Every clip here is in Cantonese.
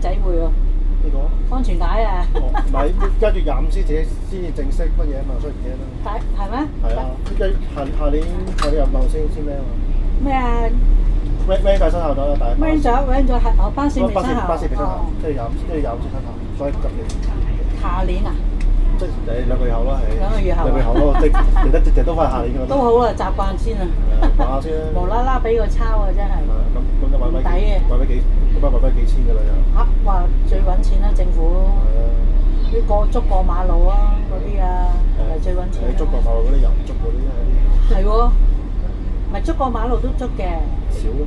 仔會喎。呢個安全帶啊！唔係1月25先至正式乜嘢啊嘛，所以唔記得啦。係咩？係啊，下年有冇先咩啊嘛？咩啊 van 就生效咗啦，但係？van 咗係哦，巴士未生效。巴士未生效，哦即係25先生效，所以急嘅。下年啊？即係2個月後啦，係。2個月後啊。2個月後咯，即係都快下年㗎啦。都好啦，習慣先啊。講下先啦。無啦啦俾佢抄啊，真係。咁就買抵嘅。買幾千㗎啦又。話最揾錢啦，政府。係啊。啲捉過馬路啊，嗰啲啊，係最揾錢。捉過馬路嗰啲人捉嗰啲係。係喎，咪捉過馬路都捉嘅。少咯。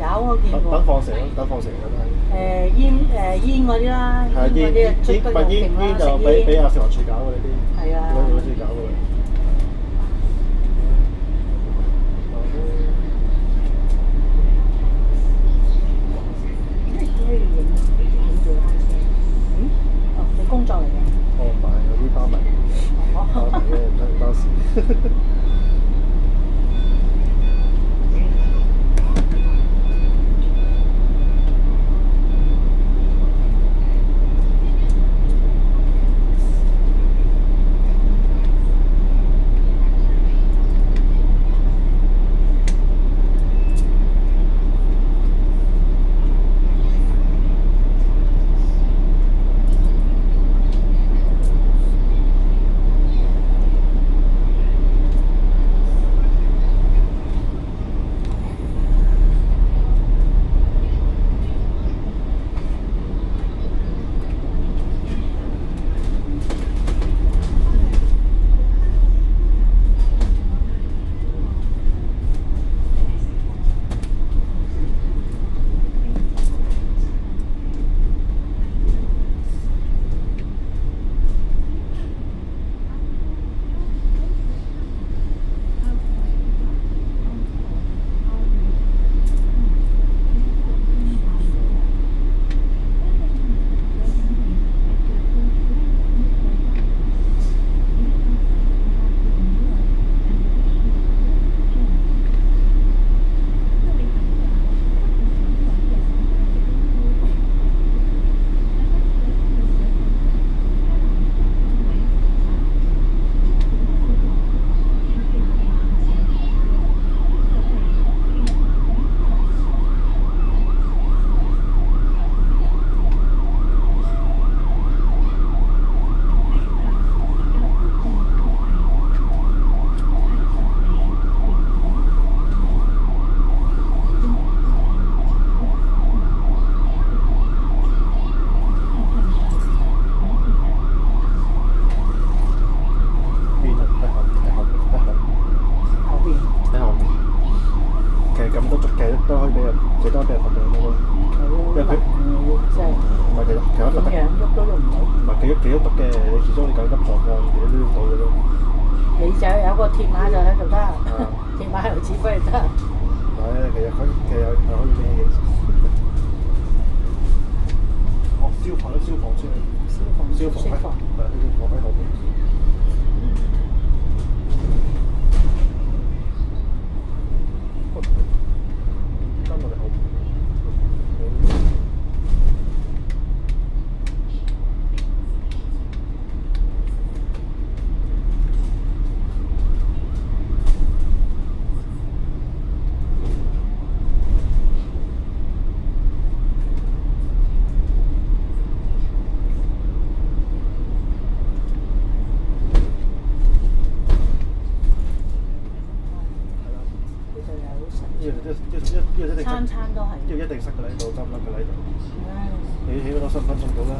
有我見過。等放蛇咯，等放蛇咁係。煙嗰啲啦，煙嗰啲捉得又勁啦，煙就俾食環署搞㗎呢啲。係啊。嗰啲搞㗎。你工作嚟嘅？哦，唔係，有啲花迷。花迷嘅唔關事。都可以俾人最多俾人罰嘅嗰個，因為佢即係唔係其他罰咁樣喐都喐唔到。唔係幾喐得嘅，你始終你緊急狀況你都喐到嘅咯。你就有個鐵馬就喺度得，鐵馬喺度指揮就得。係，其實係可以咩嘅？哦，消防先係。消防喺後邊。跟我哋後邊。餐都係，一定塞㗎啦，呢度執笠㗎啦呢度。你起嗰度10分鐘到啦，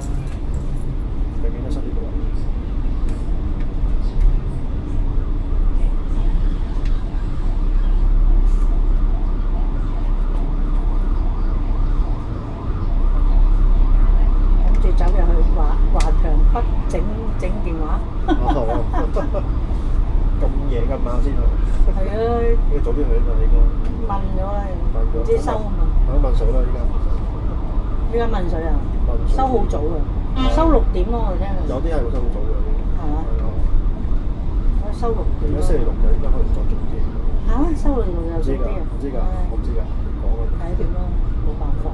永遠都塞呢度。諗住走入去華強北整電話。咁夜咁晚先去。係啊。應該早啲去啊嘛，應該。問咗啦，唔知收啊嘛。等問水啦，依家。依家問水啊？收好早啊，收6點咯，我聽佢。有啲係會收好早嘅。係嘛？我收6點。而家星期六就應該可以再早啲。嚇？收6點又早啲啊？唔知㗎，我唔知㗎，講啊。睇點咯，冇辦法。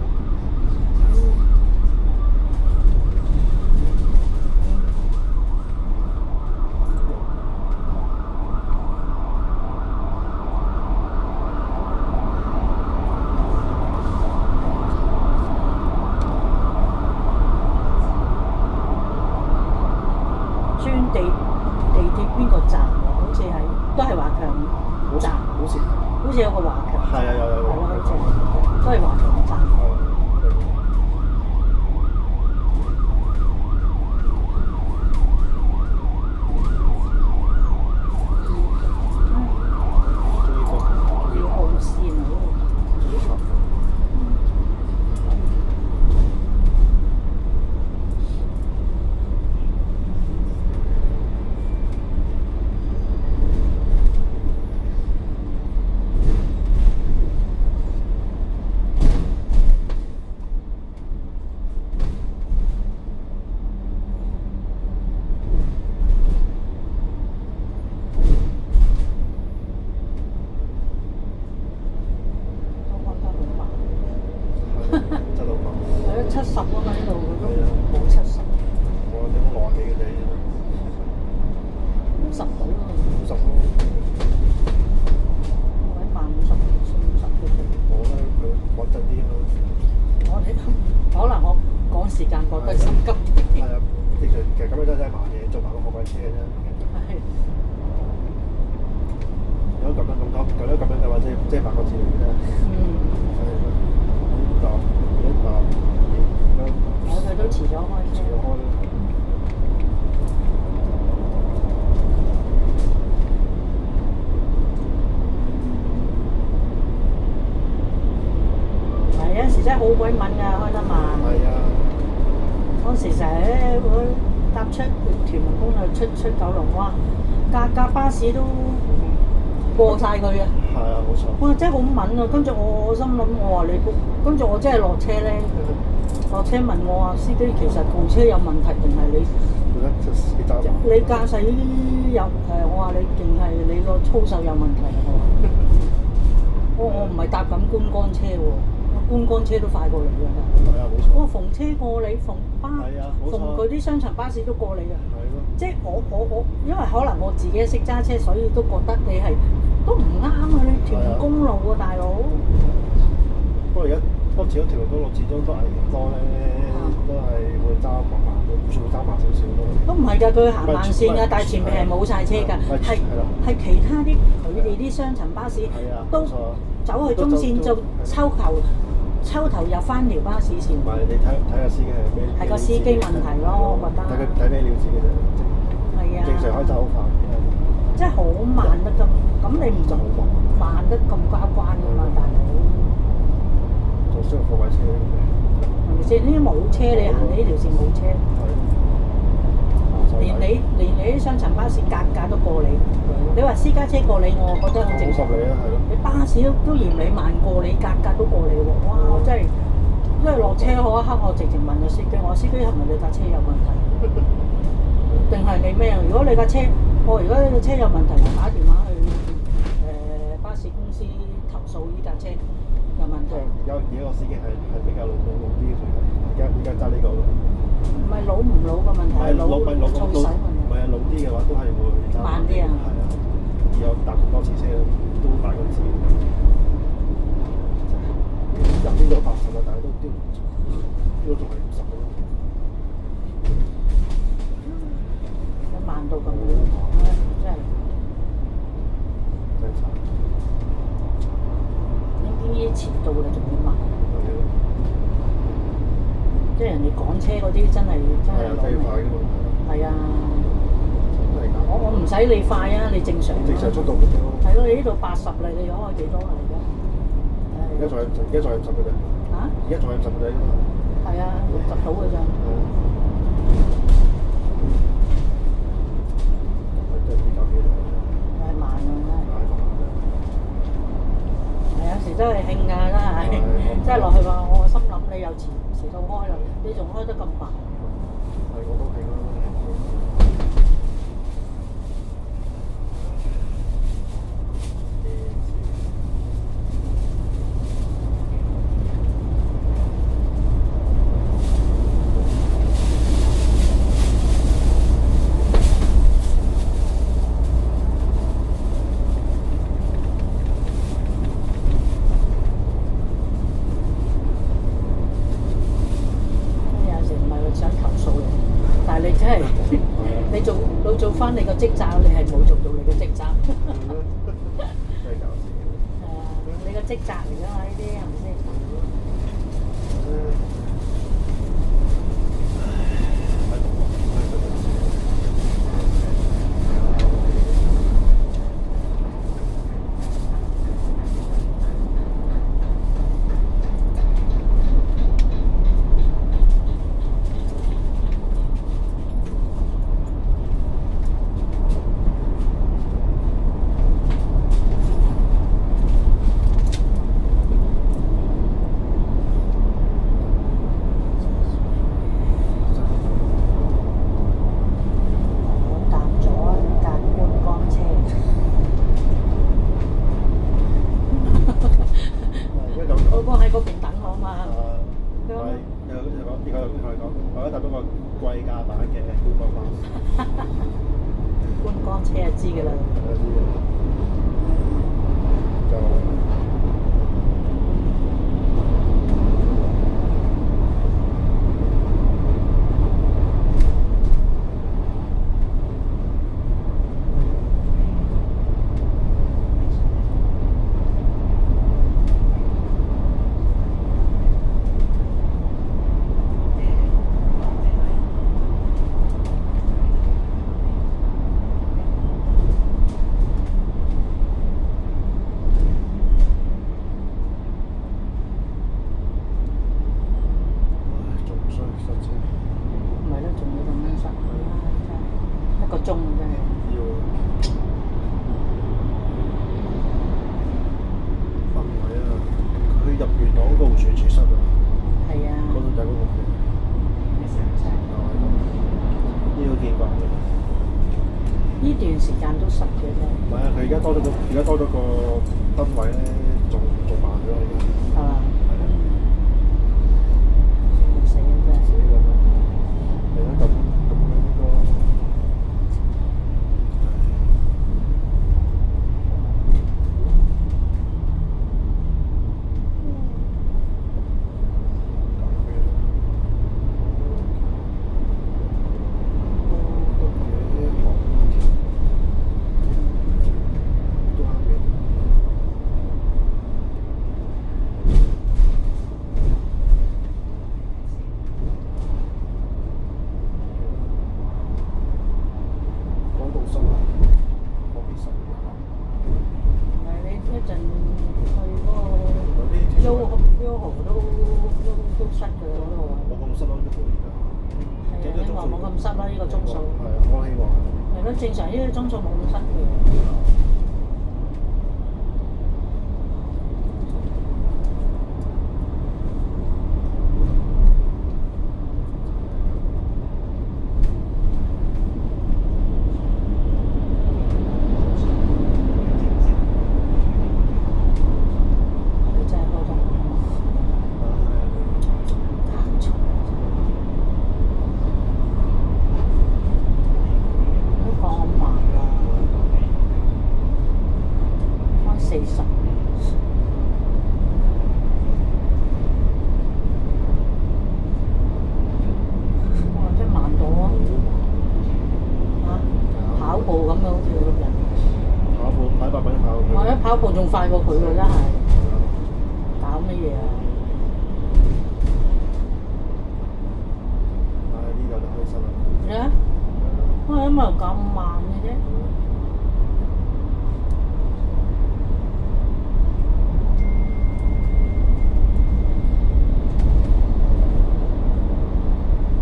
嘛，呢度都冇70，我點60幾嘅啫50到咯， ，50咯。或者50、50嘅啫。我覺得佢穩陣啲咯。我哋可能我趕時間趕得心急啲。係啊，正常其實咁樣真係慢嘢，做埋個貨櫃車嘅啫。係。如果咁樣嘅話，即係8個字嚟嘅啫。我哋都遲咗開車。係有陣時真係好鬼敏㗎，開得慢。係啊。嗰時成日我搭出屯門公路出九龍灣，架巴士都過晒佢嘅。係啊，冇錯。哇！真係好敏啊！跟住我心諗，我話你，跟住我真係落車咧，落車問我話司機，其實部車有問題定係你？你駕駛有我話你定係你個操守有問題啊！我唔係搭緊觀光車喎，觀光車都快過你㗎。係啊，冇錯。我逢車過你，逢佢啲雙層巴士都過你㗎。係咯。即係我，因為可能我自己識揸車，所以都覺得你係都唔啱啊！你屯門公路啊，大佬。不過而家始終屯門公路始終都危險多咧，都係會揸慢，仲會揸慢少少咯。都唔係㗎，佢行慢線㗎，但係前面係冇晒車㗎，係其他啲佢哋啲雙層巴士都走去中線做抽頭入翻條巴士線。唔係你睇下司機係咩？係個司機問題咯，我覺得。睇佢睇咩料子嘅啫。係啊。正常開車好快。即係好慢得咁你唔慢得咁交關㗎嘛，大佬。仲需要貨櫃車。係咪先？呢啲冇車，你行呢條線冇車。連你啲雙層巴士格都過你。你話私家車過你，我覺得好正常。合理啊，係咯。你巴士都嫌你慢過你，格都過你喎！哇！真係落車嗰一刻，我直情問個司機，我話司機係咪你架車有問題？定係你咩？如果你架車，如果你架車有問題，就打電話去巴士公司投訴呢架車有問題。而家個司機係比較老啲，而家揸呢個咯。唔係老唔老嘅問題，係操駛問題。唔係啊，老啲嘅話都係會揸慢啲啊。係啊，有搭咁多次車都大個字。入呢度80啊，但係都仲係50咯。你慢到咁樣，真係。真係慘。呢啲遲到你仲要慢。即係人哋趕車嗰啲真係快㗎嘛。係啊。我唔使你快啊，你正常。正常速度嘅啫。係咯，你呢度80嚟，你開幾多啊？而家仲係50嘅啫。嚇？而家仲係50嘅啫。係啊，60到嘅咋。真係比較幾耐。係慢啊！係有時真係興㗎，真係。真係落去話，我心諗你又遲到開啦，你仲開得咁慢。係，我都興啦。你做翻你個職責，你係冇做到你個職責。真係搞笑。係啊，你個職責嚟㗎嘛？呢啲係咪先？同你講，我而家搭到個貴價版嘅觀光巴士。觀光車就知㗎啦。就呢段時間都實嘅啫。唔係啊，佢而家多咗個燈位咧，仲慢咗而家。係嘛？係啊。死啦真係。死啦真係。而家咁樣應該。正常呢個鐘數冇咁塞嘅。跑步仲快過佢喎，真係搞乜嘢啊？呢個就開心啦。咩啊？因為咁慢嘅啫。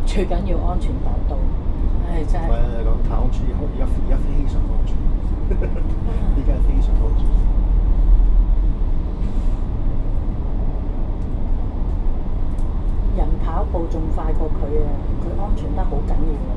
最緊要安全達到，唉真係。唔係啊，講太安全，而家非常安全，而家非常安全。人跑步仲快過佢啊！佢安全得好緊要啊！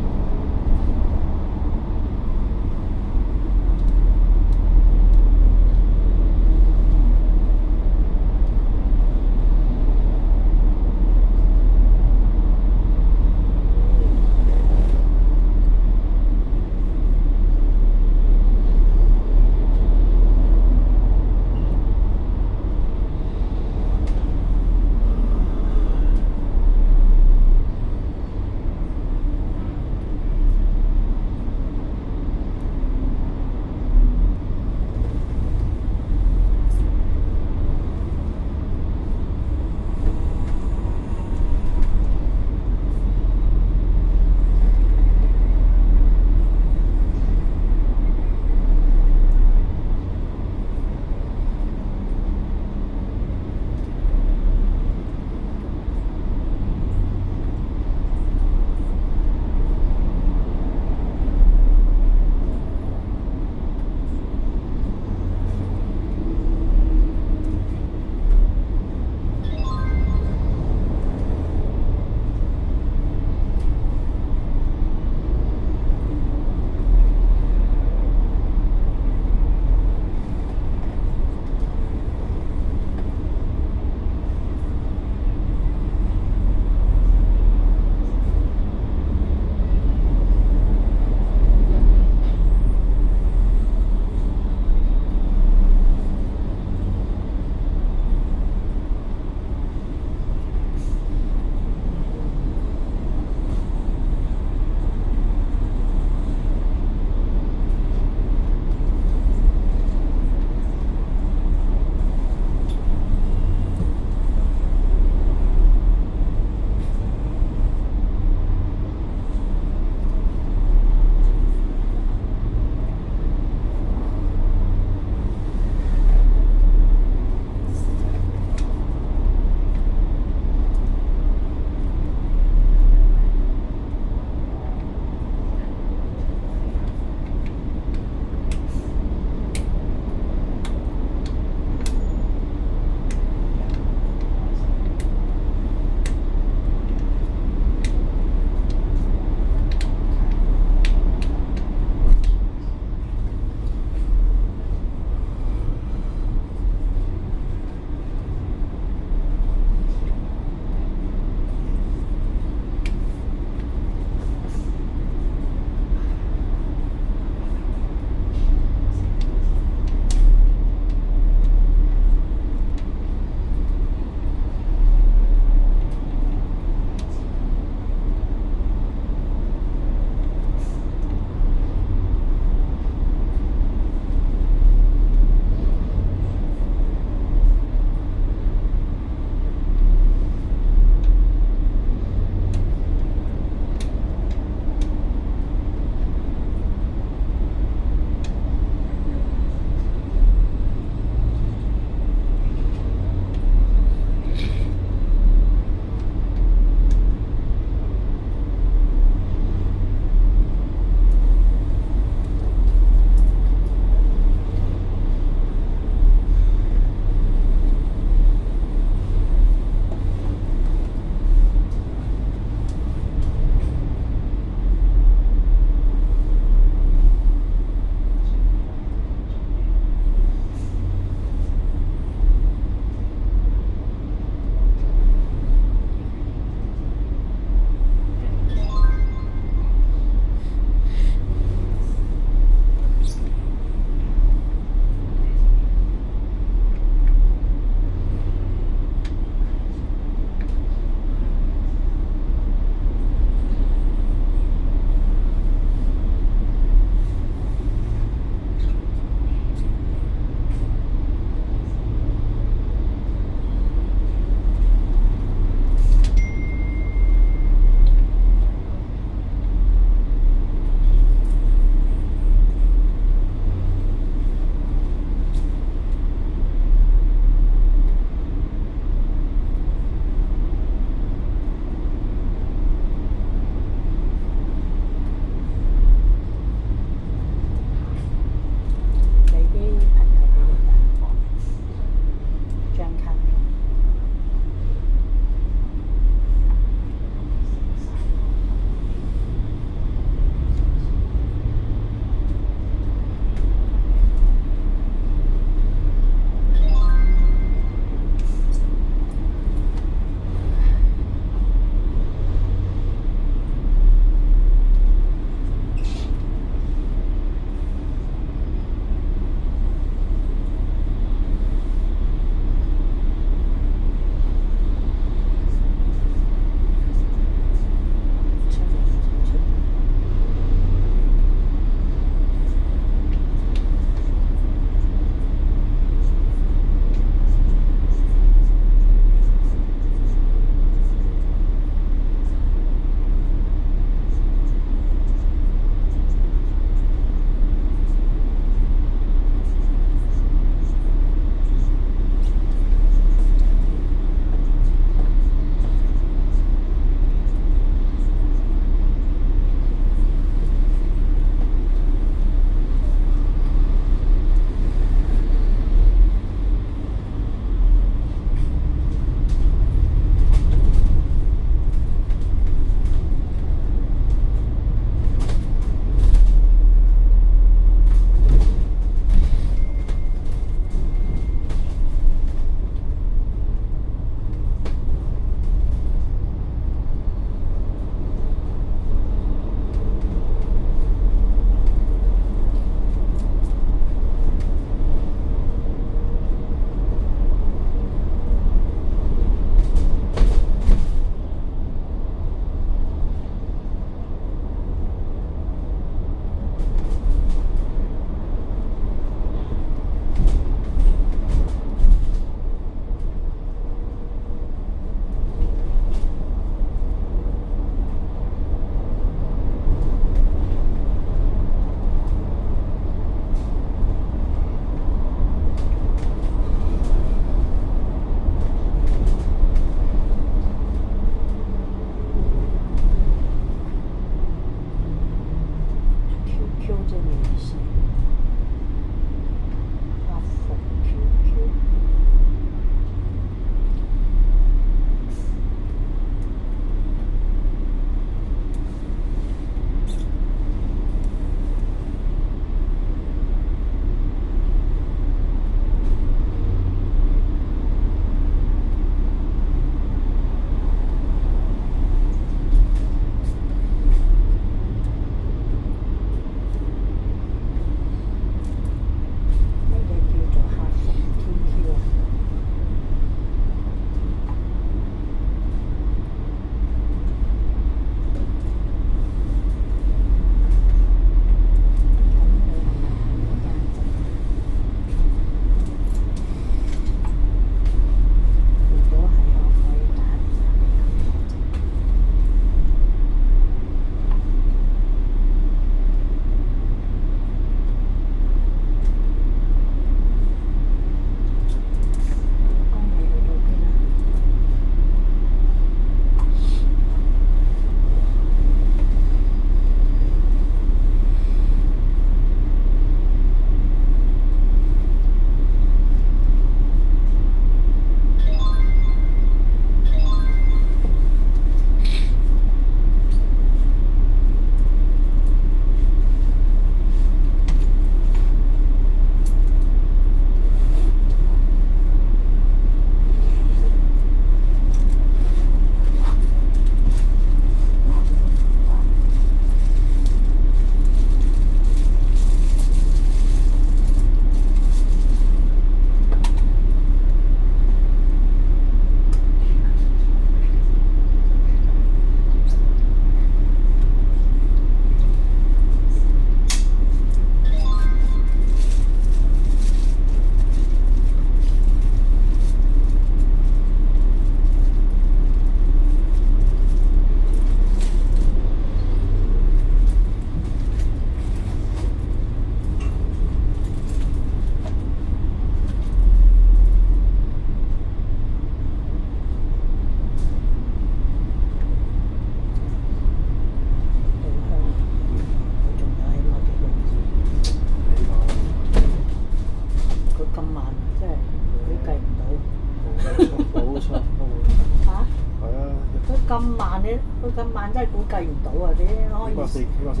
咁慢真係估計唔到啊！啲可以起碼4個字。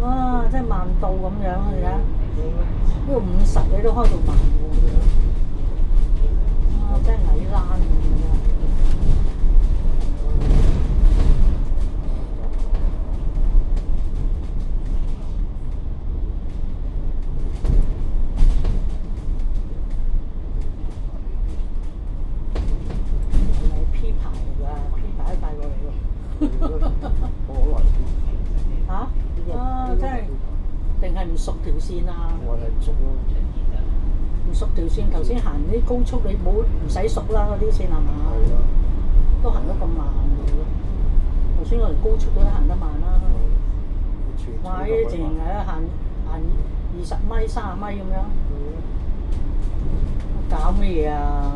哇！真係慢到咁樣啊！你睇呢個50你都開到慢喎，哇！真係矮爛咁樣。P 牌嚟㗎，P 牌帶過嚟喎。我嚇？啊！真係定係唔熟條線啊？我係唔熟咯。唔熟條線，頭先行啲高速你唔使熟啦，嗰啲線係嘛？係啊。都行得咁慢嘅喎。頭先我哋高速都行得慢啦。哇！呢淨係行20米、30米咁樣。搞咩嘢啊？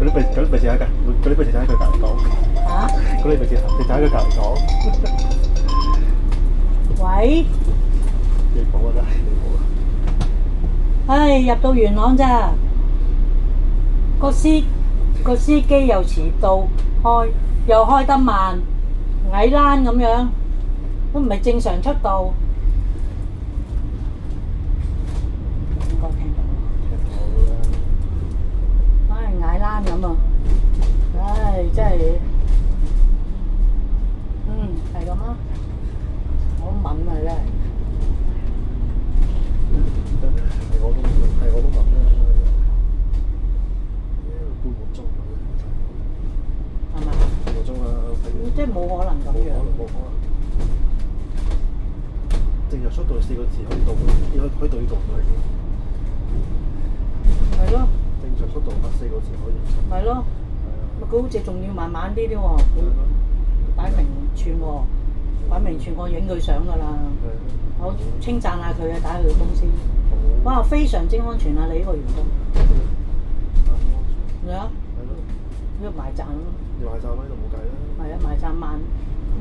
嗰啲咪就喺佢隔離講。嚇？嗰啲咪就喺佢隔離講。喂？你冇啊真係，你冇啊！唉，入到元朗咋？個司機又遲到，又開得慢，矮欄咁樣，都唔係正常速度。應該聽到啦。唉，矮欄咁啊！唉，真係，係咁啦。好敏啊，真係。係我都問啦。半個鐘係咪？半個鐘啦，即係冇可能咁樣。冇可能。正常速度4個字可以到呢度嚟嘅。係咯。正常速度4個字可以。係咯。佢好似仲要慢慢啲啲喎，擺明串喎，擺明串我影佢相㗎啦。我稱讚下佢啊，打佢公司。哇，非常之安全啊！你呢個員工。咩啊？係咯。呢個埋站咯。埋站喺度冇計啦。係啊，埋站慢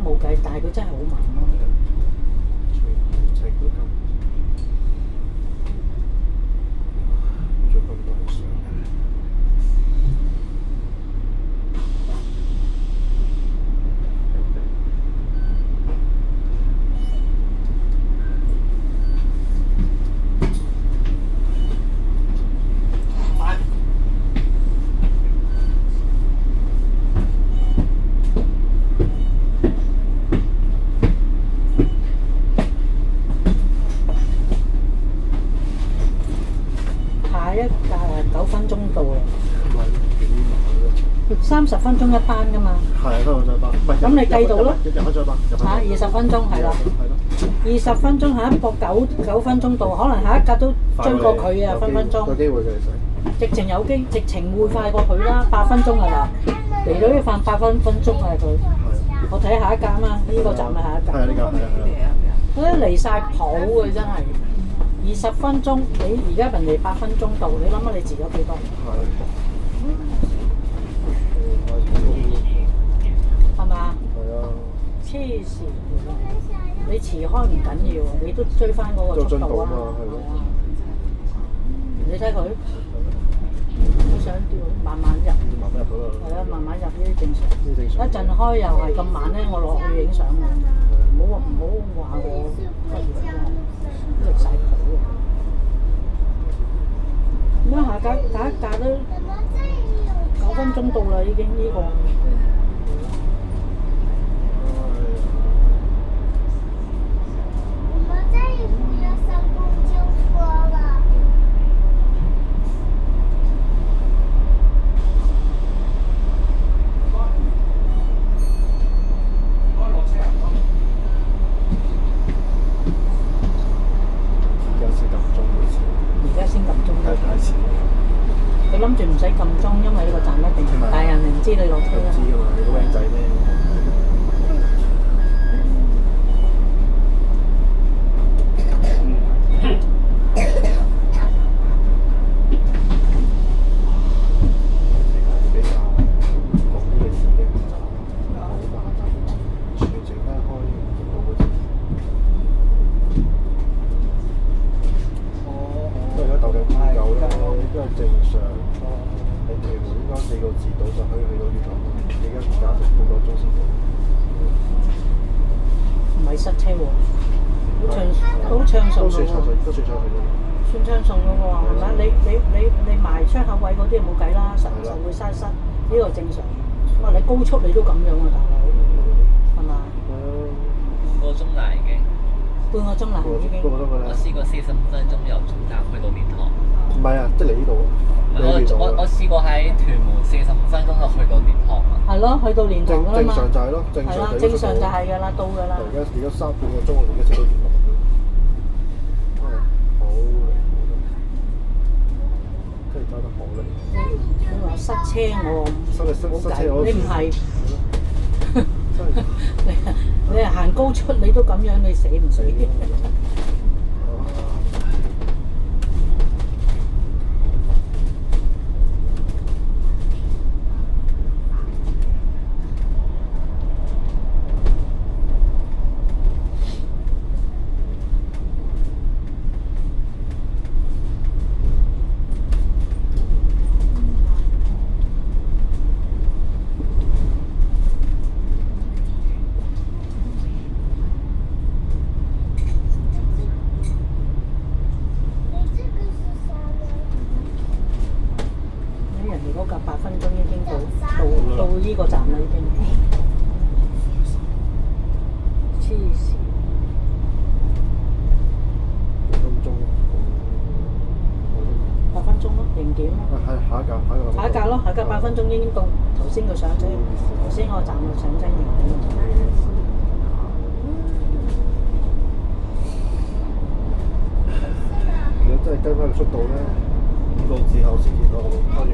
冇計，但係佢真係好慢咯。全程都咁。做咁多相。9分鐘到啦，30分鐘一班㗎嘛。係啊，都係一班。咁你計到咯。入開咗一班。嚇，20分鐘係啦。20分鐘下一個9分鐘到，可能下一格都追過佢啊，分分鐘。有機會嘅其實。直情會快過佢啦，8分鐘㗎啦。嚟到呢飯8分鐘係佢。我睇下一格啊嘛，呢個站係下一格。係啊，呢個係啊。離曬譜嘅真係。20分鐘，你而家人哋8分鐘到，你諗下你遲咗幾多？係嘛？係啊。黐線！你遲遲開唔緊要，你都追翻嗰個速度啊！係啊，你睇佢好想要慢慢入，慢慢入到啦。係啊，慢慢入呢啲正常。呢啲正常。一陣開又係咁慢咧，我落去影相喎，唔好話我食晒佢喎。咁樣下一架都9分鐘到啦，已經呢個。佢諗住唔使撳鐘，因為呢個站一定大人唔知你落車啦。唔知㗎嘛，你個僆仔咩？比較濃啲嘅時間就好麻煩，全程都係開服務嗰啲。因為而家豆景9咧，因為正常。你屯門應該4個字到就可以去到元朗，你而家成半個鐘先到。唔係塞車喎，好暢順喎。都算暢順嘅。算暢順嘅喎，係咪？你埋出口位嗰啲冇計啦，實會塞，呢個正常。哇！你高速你都咁樣啊，大佬，係嘛？半個鐘啦已經。半個鐘啦已經。我試過45分鐘由總站去到蓮塘。唔係啊，即係嚟呢度。我試過喺屯門45分鐘就去到蓮塘啊。係咯，去到蓮塘㗎啦嘛。正常就係咯，正常就係㗎啦，到㗎啦。而家3半個鐘，我而家先到蓮塘。好真係揸得好咧。你話塞車我塞車我你唔係。你係行高速你都咁樣，你死唔死？嗰架8分鐘已經到呢個站啦，已經。黐線。8分鐘咯，0點咯。係下一架咯，下一架8分鐘已經到頭先個上車，頭先個站就上車0點。如果真係跟翻個速度咧，5個字後先見到開完。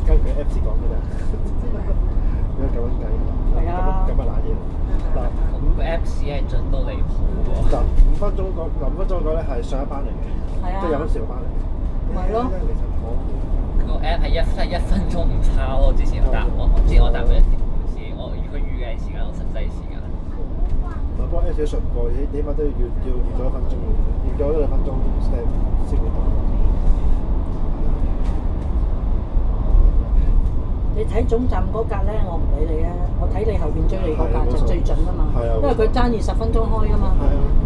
根據 Apps 講嘅啫，而家咁樣計，咁啊難嘢。個 Apps 係準到離譜喎。就5分鐘嗰咧係上一班嚟嘅，即係有陣時個班嚟。咪咯。個 App 係1分鐘唔差咯，之前我答佢一條字，佢預計時間同實際時間。不過 Apps 順過，起碼都要預咗1分鐘嘅，預咗1-2分鐘先會到。你睇總站嗰格咧，我唔理你啊！我睇你後邊追你嗰格就最準啊嘛，因為佢爭20分鐘開噶嘛，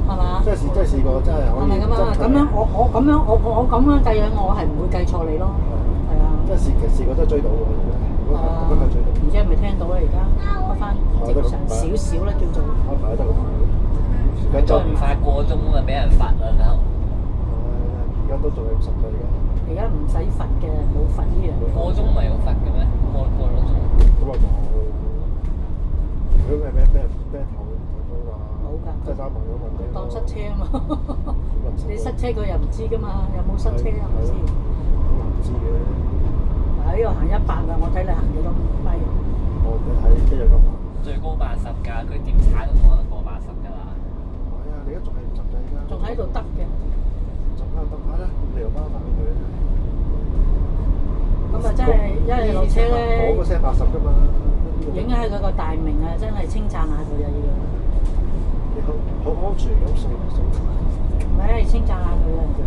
係嘛？即係試過，真係可以。係咪咁啊？咁樣我咁樣計樣，我係唔會計錯你咯，係啊。即係試過真係追到喎，咁係追到。唔知係咪聽到咧？而家開翻正常少少啦，叫做。開牌得咁快。再唔快過鐘就俾人罰啦，然後。而家都仲係50㗎而家。而家唔使罰嘅，冇罰呢樣。過鐘唔係要罰嘅咩？過咗鐘。咁啊冇。如果係咩頭話？冇㗎。即係3萬嗰個問題。當塞車啊嘛。你塞車佢又唔知㗎嘛，有冇塞車係咪先？好難知嘅。喺呢度行100啊，我睇你行幾多米？我睇一日咁慢。最高80㗎，佢點踩都冇可能過80㗎啦。係啊，你而家仲係50㗎而家。仲喺度得嘅。仲喺度得下啦，你又包埋佢。咁啊，真係一係落車咧。嗰個聲80㗎嘛。影下佢個大名啊，真係稱讚下佢啊要。你好安全咁送，唔係，稱讚下佢啊。即係。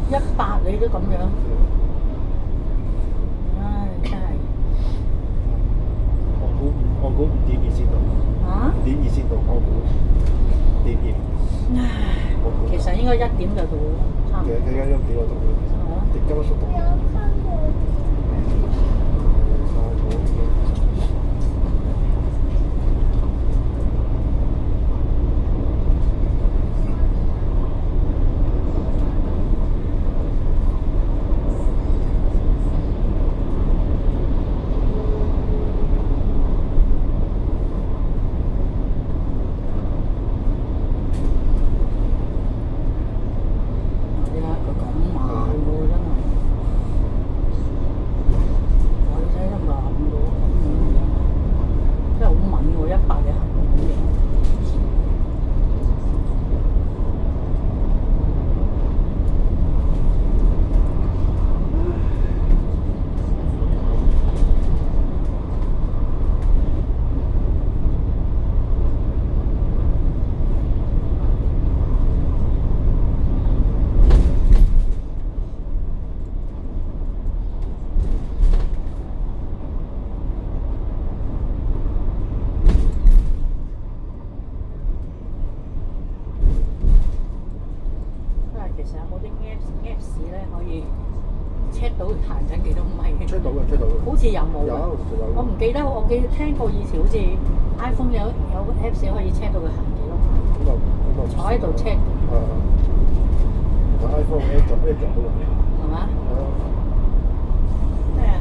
100你都咁樣，唉真係。我估5.2先到。啊5.2先到，我估5.2。唉，其實應該1點就到啦，差唔多。佢而家1點就到啦。係啊。點解速度？其實有冇啲 Apps 咧可以 check 到行緊幾多米？check 到嘅。好似有冇？有。我唔記得，我聽過以前好似 iPhone 有個 Apps 可以 check 到佢行幾多米。咁坐喺度 check。但 iPhone Android 都有。係嘛？咩啊？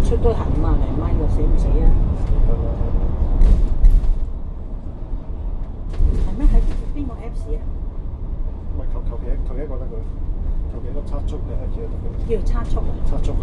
出都行50零米喎，死唔死啊？係咩？喺邊個 Apps 啊？唔係求其一個得佢，求其一個測速嘅 Apps 就得佢。叫測速啊？測速係。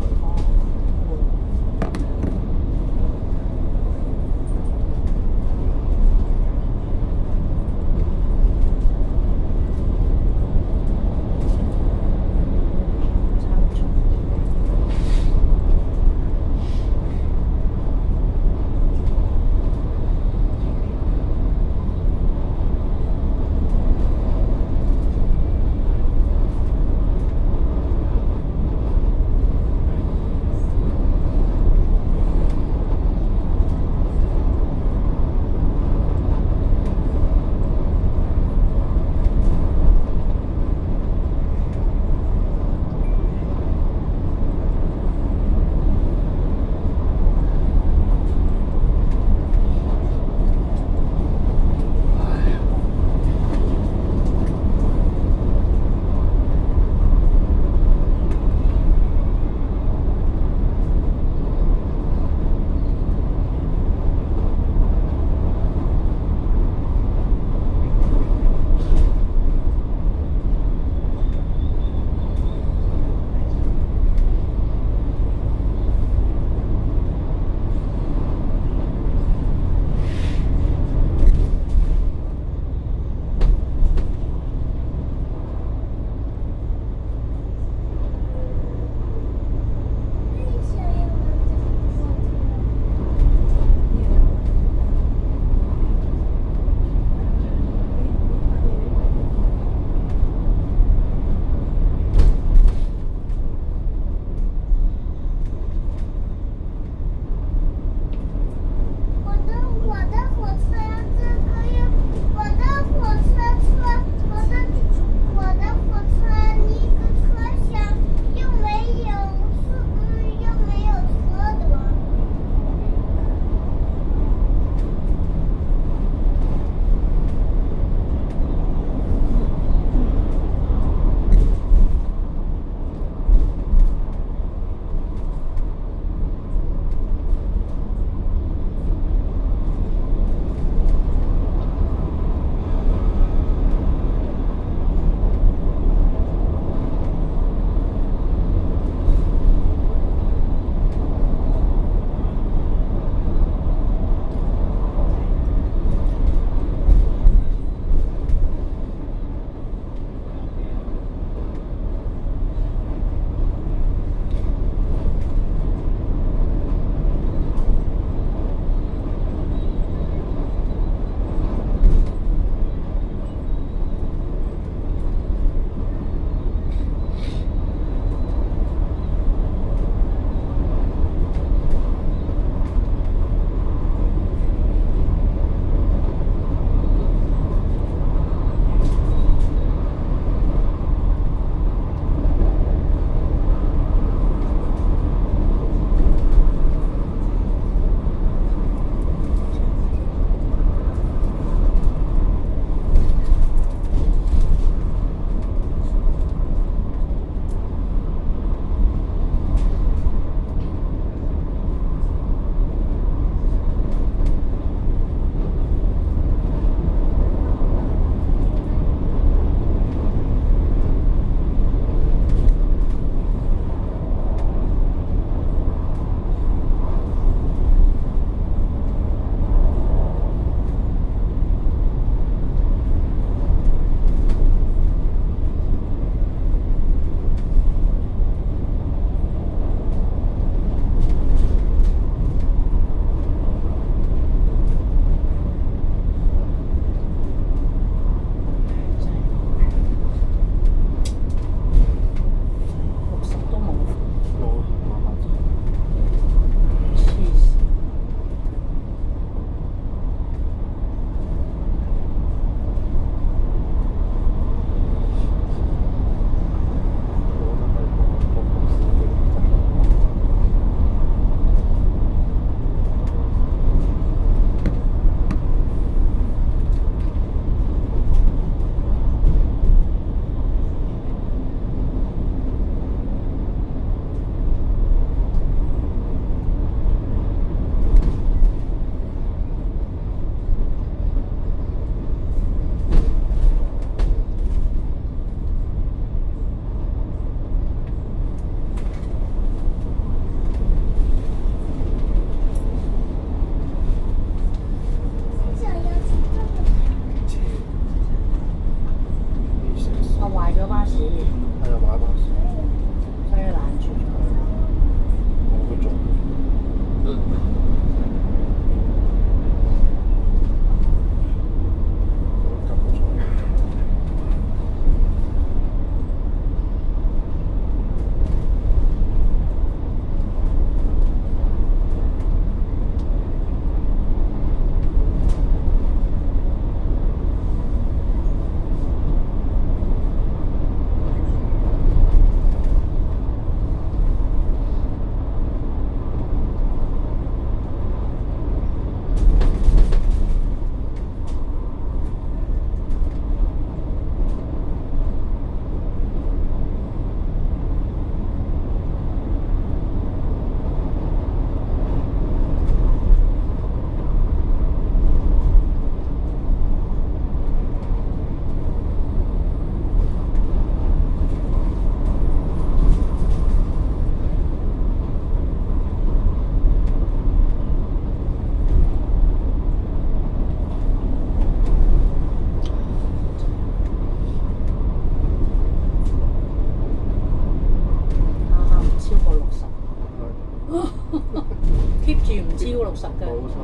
要60嘅。冇錯，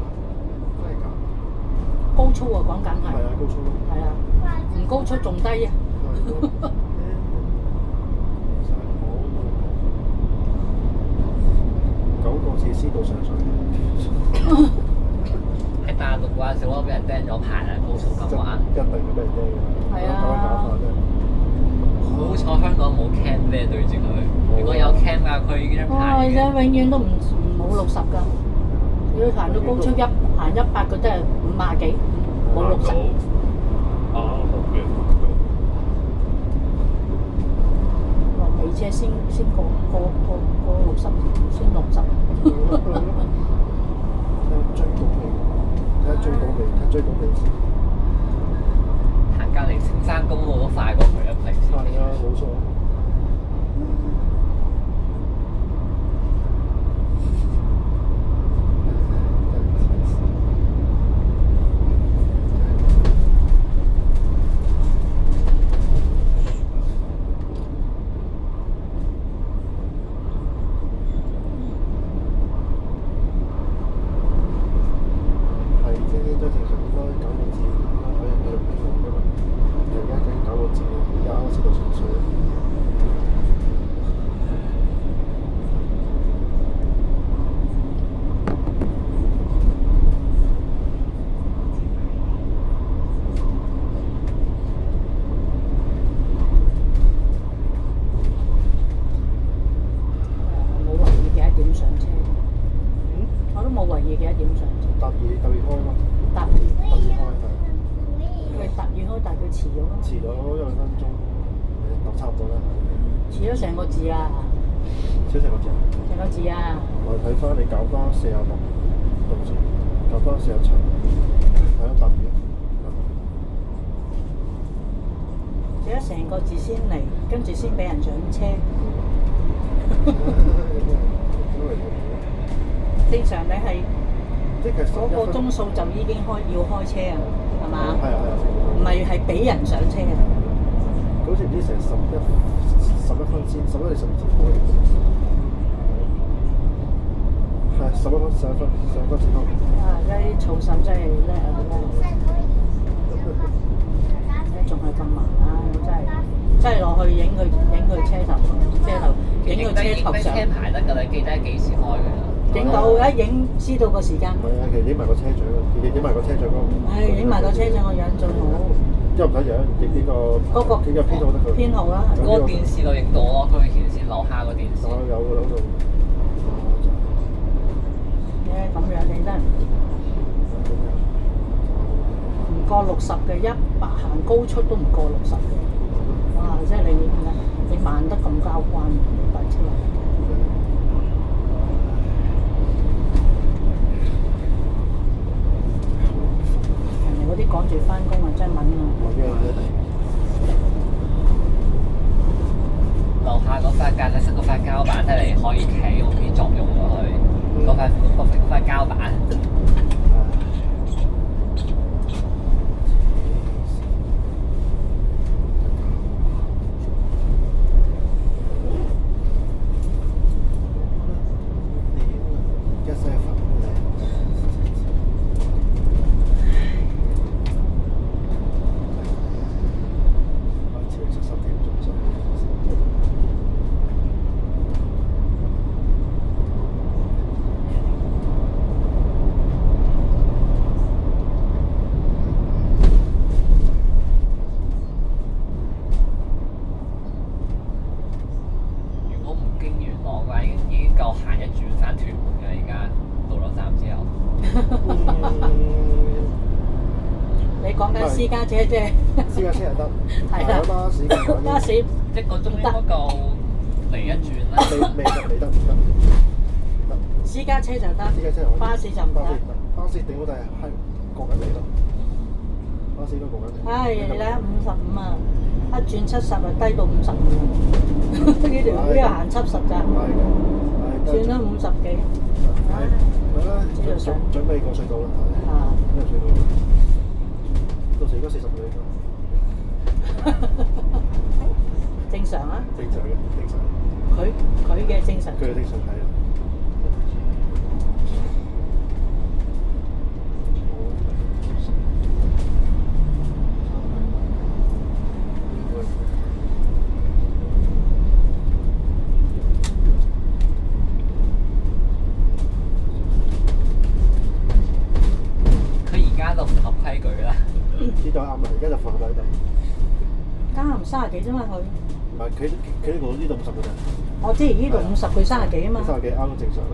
真係㗎。高速啊，講緊係。係啊，高速咯。係啊，唔高速仲低啊。9個字先到上水。喺大陸嘅話，小可俾人釘咗牌啦，高速咁話。一定會俾人釘㗎。係啊。咁樣搞法真係。好彩香港冇 cam 咩對住佢，如果有 cam 嘅佢已經哇！牌嘅。而家永遠都唔冇60㗎，要行到高速行100佢都係50幾，冇60。尾車先過60，先60。追到未？行隔離青山公路都快過佢一皮先。係啊，冇錯。成個字啊！少成個字啊！成個字啊！我睇翻你搞翻46度先，搞翻47，係啊，搭住。寫咗成個字先嚟，跟住先俾人上車。正常你係嗰個鐘數就已經要開車啊，係嘛？係啊係啊。唔係俾人上車啊！好似唔知成11分先，11定12先開。係11分先開。啊！而家啲操手真係叻啊！仲係咁慢啊！真係落去影佢車頭，影佢車頭相。車牌得㗎啦，記得幾時開㗎啦。影到一影知道個時間。係啊，其實影埋個車長，影埋個車長嗰個。係影埋個車長個樣最好。因為唔使樣，影呢個嗰個編號得佢。編號啦。嗰個電視度影到咯，佢顯示樓下個電視。有㗎啦，嗰度。咁樣你真係唔過60嘅，100行高速都唔過60嘅。哇！即係你慢得咁交關，你擺車。人哋嗰啲趕住翻工啊，真係猛啊！樓下嗰塊駕駛室嗰塊膠板睇嚟可以企用啲作用落去，嗰塊膠板。私家車啫，私家車又得，係啊，巴士1個鐘應該夠嚟一轉啦。未得。私家車就得，巴士就唔得。巴士頂好就係過緊嚟咯，巴士都過緊嚟。唉，你睇下55啊，一轉70就低到50喎，呢條行70咋，轉咗50幾。係啦，準備過隧道啦，呢個隧道。到時應該40幾㗎。正常啊？正常。佢嘅正常。佢嘅正常係啊。家就放喺度。加唔30幾啫嘛佢。唔係佢呢度50嘅啫。我知呢度50，佢30幾啊嘛。30幾啱正常啦。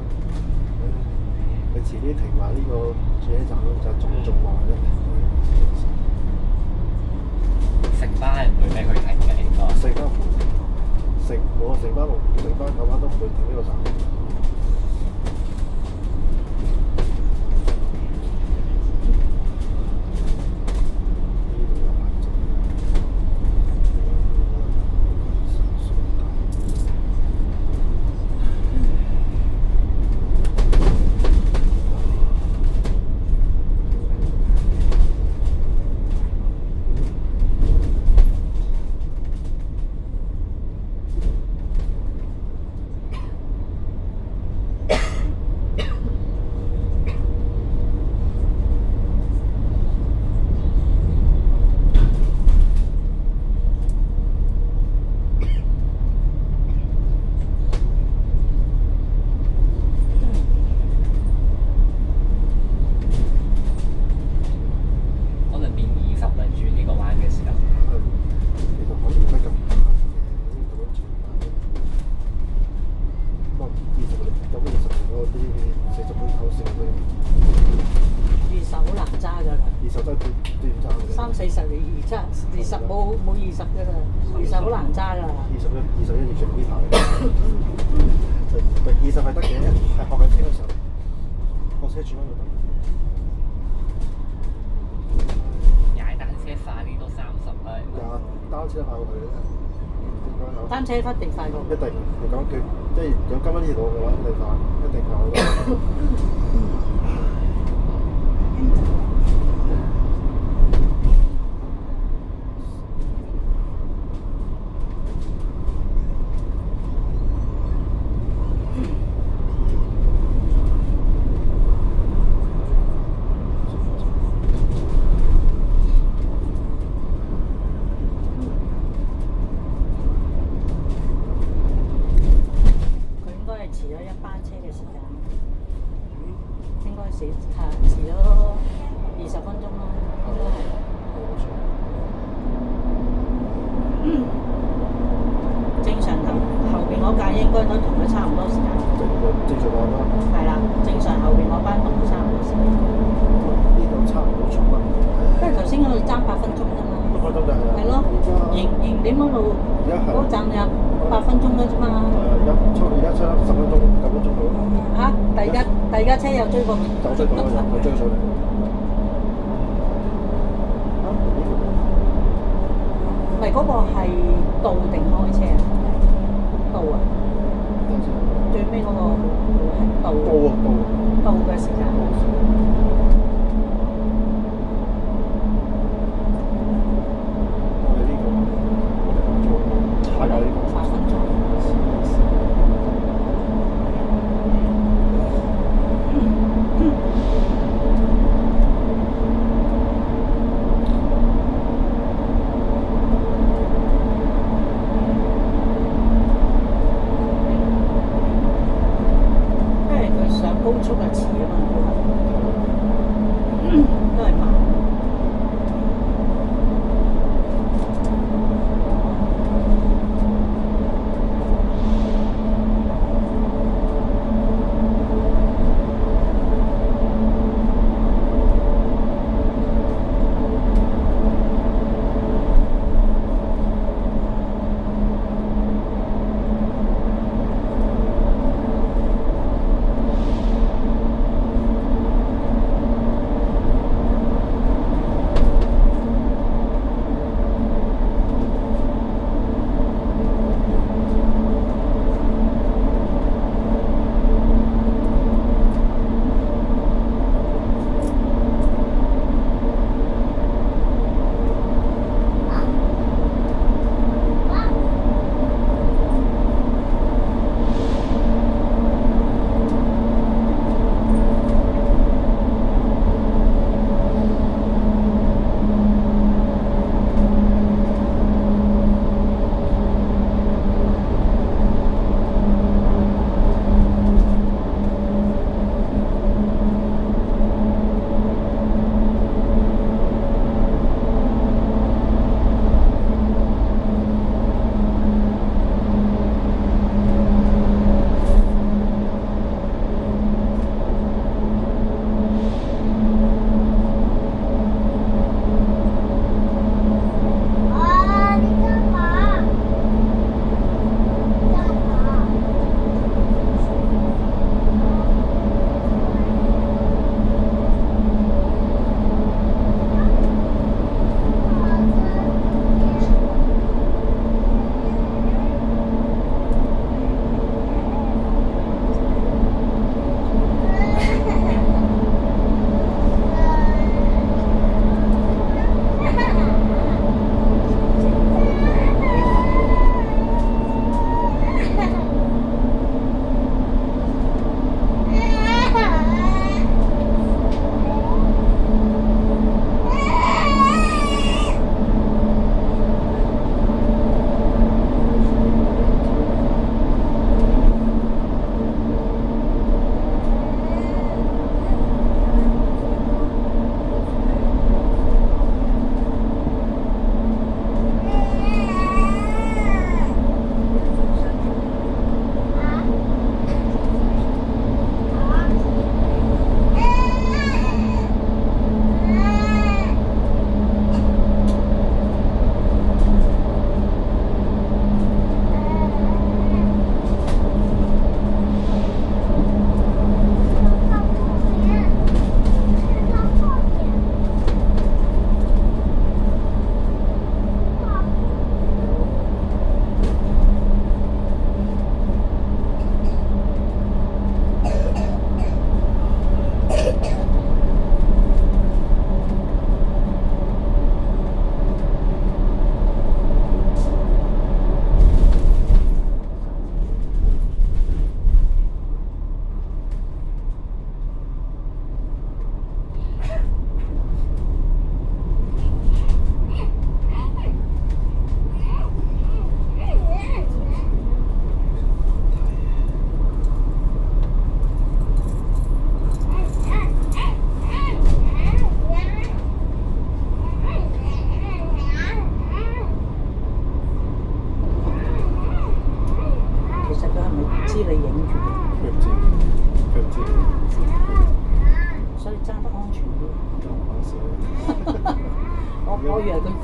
佢遲啲停埋呢個住車站就仲話啫。城巴係唔會俾佢停嘅應該。城巴九巴都唔會停呢個站。20冇20㗎啦，20好難揸㗎。21要全 B 牌。20係得嘅，係學緊車嘅時候，學車轉彎就得。踩單車快啲都30啦。單車快過佢咧，單車一定快過。一定，如果佢即係如果跟翻呢條路嘅話，一定快好多。第二架車又追過，就追過佢追上嚟。唔係嗰個係倒定開車啊？倒啊！最尾嗰個係倒。倒嘅時間。我哋呢個踩下呢個。8分鐘。高速係遲啊嘛，都係慢。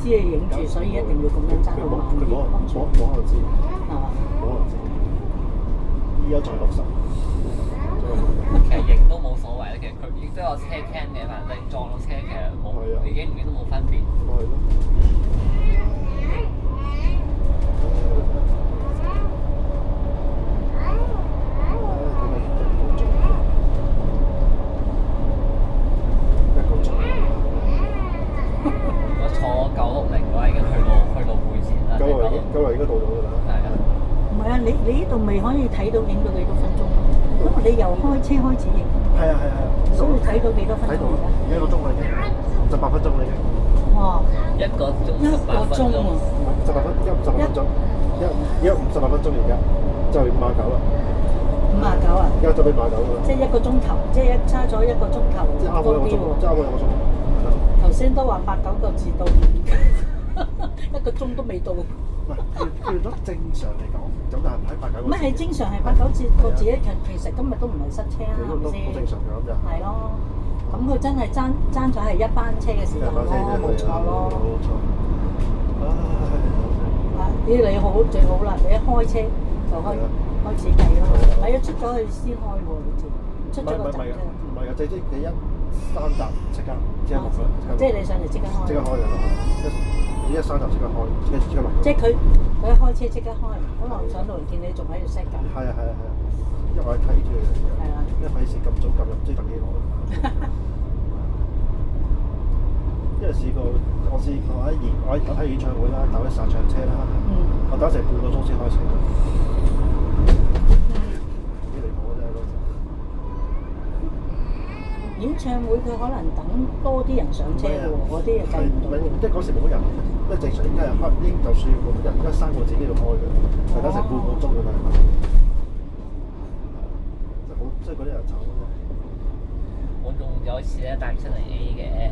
知你影住，所以一定要咁樣揸到慢啲。佢冇可能知，係嘛？冇可能知。依家仲係60。其實影都冇所謂啦，其實佢亦都有車 cam 嘅，反正撞到車其實冇，你影唔影都冇分別。係咯。我坐960嘅話已經去到會前啦。960應該到咗㗎啦。係啊。唔係啊，你呢度未可以睇到影到幾多分鐘咯？因為你由開車開始影。係啊，所以睇到幾多分鐘？睇到1個鐘啦已經，58分鐘啦已經。哇！1個鐘18分鐘。唔係18分，而家58分鐘，而家58分鐘而家，就59啦。59啊！而家就俾59㗎啦。即係1個鐘頭，即係差咗1個鐘頭多啲喎。即係啱我2個鐘。頭先都話8、9個字到，1個鐘都未到。唔係，叫咗正常嚟講，咁但係喺8、9個字。乜係正常係8、9個字咧？其實今日都唔係塞車啦，係咪先？好正常㗎咁就。係咯，咁佢真係爭咗係一班車嘅時間咯，冇錯咯。冇錯。唉。咦，你好最好啦！你一開車就開始計咯。係啊，出咗去先開喎，好似出咗個站啫。唔係㗎，即係你一3集即刻落去。即係你上嚟即刻開。即刻開㗎啦！一3集即刻開，即刻落。即係佢一開車即刻開，可能上到嚟見你仲喺度 set 緊。係啊，因為我係睇住。係啊。因為費事咁早撳入，唔知等幾耐。因為我試過我睇演唱會啦，等一剎上車啦，我等成半個鐘先開車。幾離譜啊！真係嗰陣。演唱會佢可能等多啲人上車喎，嗰啲又計唔到。即係嗰時冇乜人，即係正常應該係開，就算冇乜人，應該3個自己度開嘅，係等成半個鐘㗎嘛。即係嗰啲人走咯。我仲有一次咧搭7零 A 嘅，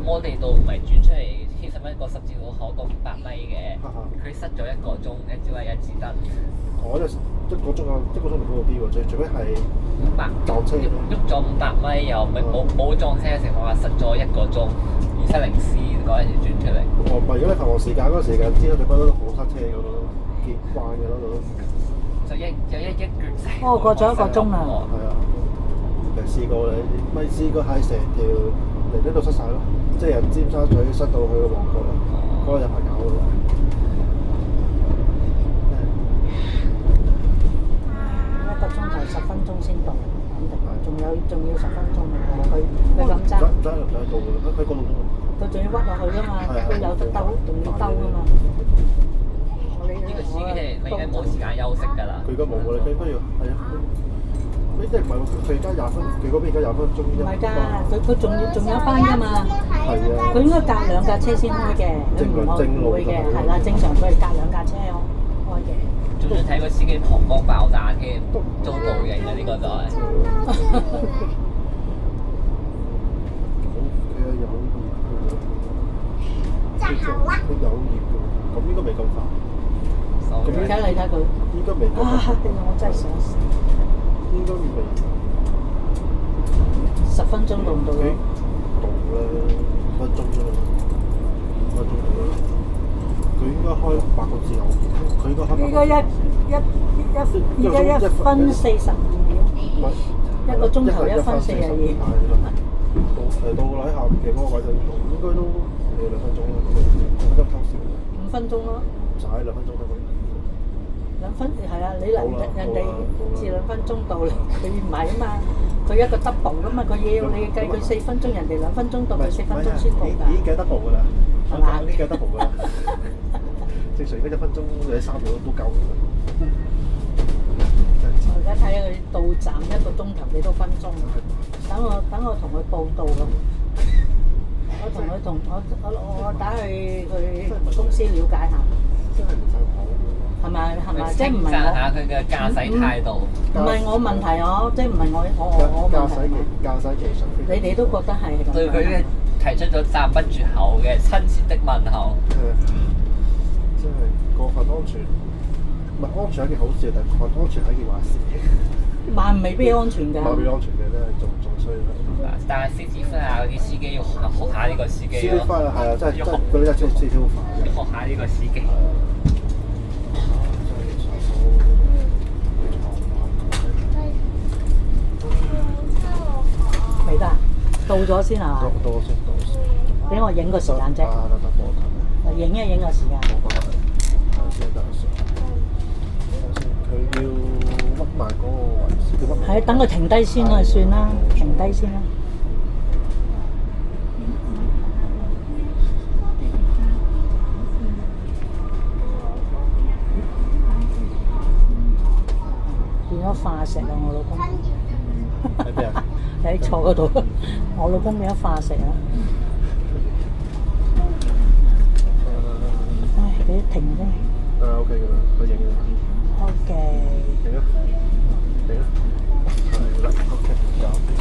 我哋到唔係轉出嚟70蚊個十字路口個500米嘅，佢塞咗1個鐘，只係1支燈。我就1個鐘啊，1個鐘唔高啲喎，除非係500撞車，喐咗500米又冇撞車嘅情況下塞咗1個鐘，270C 嗰陣時轉出嚟。唔係，如果你繁忙時間嗰個時間，知道你嗰度都好塞車嗰度，見慣嘅嗰度都。就一撅死。哦，過咗1個鐘啦。係啊，試過你咪試過係成條嚟呢度塞晒咯，即係由尖沙咀塞到去旺角啦，嗰個有排搞㗎啦。1個鐘頭10分鐘先到，肯定。仲要10分鐘佢咁揸。唔使到㗎啦，佢嗰度啫嘛。佢仲要屈落去㗎嘛，佢有得兜，仲要兜㗎嘛。呢個司機你應該冇時間休息㗎啦。佢而家冇㗎啦，佢應該要係啊。呢即係唔係喎？佢而家20分，佢嗰邊而家20分鐘。唔係㗎，佢仲有班㗎嘛。係啊。佢應該隔2架車先開嘅，佢唔會嘅，係啦，正常佢係隔2架車開嘅。仲要睇個司機膀胱爆炸添，遭報應啊！呢個就係。佢有業嘅，咁應該未咁快。咁而家你睇佢，應該未咁快。我真係想死。應該未。10分鐘到唔到咧？到啦，1分鐘啫嘛，1分鐘到啦。佢應該開8個字後，佢應該開。應該1分42秒。1個鐘頭1分42秒。到啦，喺下邊嘅嗰個位就應該都2分鐘啦，咁偷笑。5分鐘咯。唔使2分鐘得㗎。2分係啊，你人哋至2分鐘到，佢唔係啊嘛，佢一個 double 㗎嘛，佢要你計佢4分鐘，人哋2分鐘到，佢4分鐘先到㗎。已經計 double 㗎啦，係嘛？已經計 double 㗎啦。正常而家1分鐘你3秒都夠㗎。我而家睇下佢到站1個鐘頭幾多分鐘，等我同佢報到咯。我打去佢公司了解下。真係唔使考。係咪？即係唔係我？讚下佢嘅駕駛態度。唔係我問題即係唔係我問題。駕駛技術。你哋都覺得係咁。對佢提出咗讚不絕口嘅親切的問候。真係過分安全，唔係安全係一件好事，但係過分安全係一件壞事。萬未必安全㗎。萬未安全嘅真係仲衰啦。但係獅子山啊嗰啲司機要學下呢個司機咯。司機翻係啊，真係嗰啲真係司機好煩。要學下呢個司機。未得，到咗先啊！到先。俾我影個時間啫。得，影一影個時間。佢要屈埋嗰個位先。係等佢停低先啦，算啦，停低先啦。變咗化石啊！我老公。喺邊啊？喺坐嗰度，我老公變咗化石啊！